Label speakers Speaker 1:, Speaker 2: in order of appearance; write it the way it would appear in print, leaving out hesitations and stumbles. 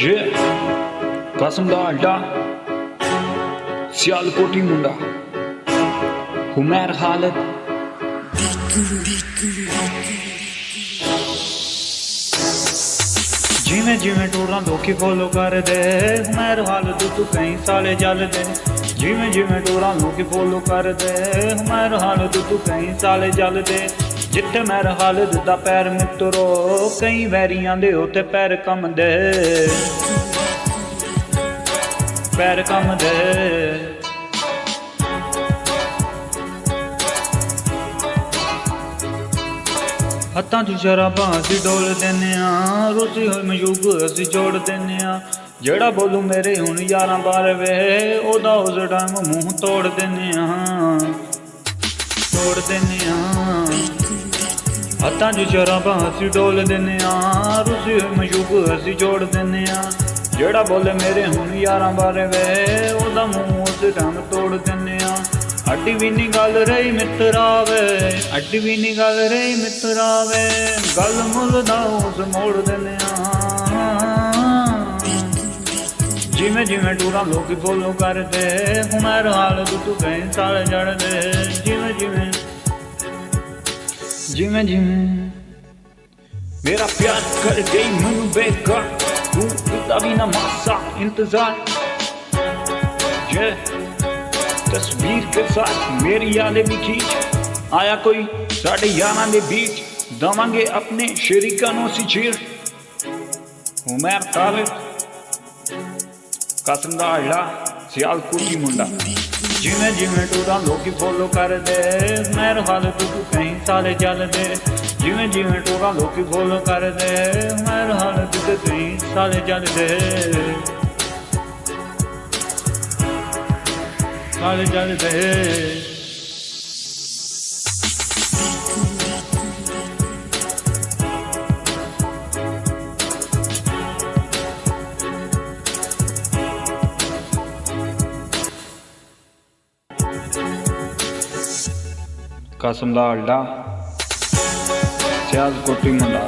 Speaker 1: Yeah, कसम दा अड्डा सियालकोटी मुंडा हुमैर खालिद जिमें जिमें टूरा लोकी फॉलो कर दे हुमैर खालिद तू कई साले जल दे जिमें जिमें टूरा लोकी फॉलो कर दे हुमैर खालिद तू कई साले जल दे जिथे मैर खालिद दा पैर मित्रो कई वैरियां दे उत्ते पैर कम दे पैर कम दे हत्थां च शराबां असीं डोल दिन्ने आं रुसी होई मयूब असीं जोड़ दिन्ने आं जेड़ा बोलू मेरे हुण यारां बार वे ओदा उस टाइम मूंह तोड़ दिन्ने आं तोड़ दिन्ने आं हत्थां च शराबां असीं डोल दिन्ने आं रुसी होई मयूब असीं जोड़ दिन्ने आं जेड़ा बोले मेरे हुण यारां बारे वे ओदा मूंह उस टाइम तोड़ दिन्ने आं अड्डी भी नी गल रही मित्रा वे अड्डी भी नी गल रही मित्रा वे गल मुल दा उस मोड़ दिन्ने आं जिमें जिमें टूरा लोकी फॉलो करदे हुमैर खालिद तू कई साल जड़ दे जिमें जिमें जिमें जिमें मेरा प्यार कर गई मैनू बेकार तू किता भी ना मासा इंतजार ये तस्वीर के साथ मेरी यादें भी खींच आया कोई साढ़े यारां दे बीच दवांगे अपने शरीकां नूं असीं चीर हुमैर खालिद कसम दा अड्डा सियालकोटी मुंडा जिमें जिमें टूरा लोकी फॉलो कर दे हुमैर खालिद तू कई साले जल दे जिमें जिमें टूरा लोकी फॉलो कर दे हुमैर खालिद तू कई साले जल दे साले जल दे कसम दा अड्डा सियालकोटी मुंडा।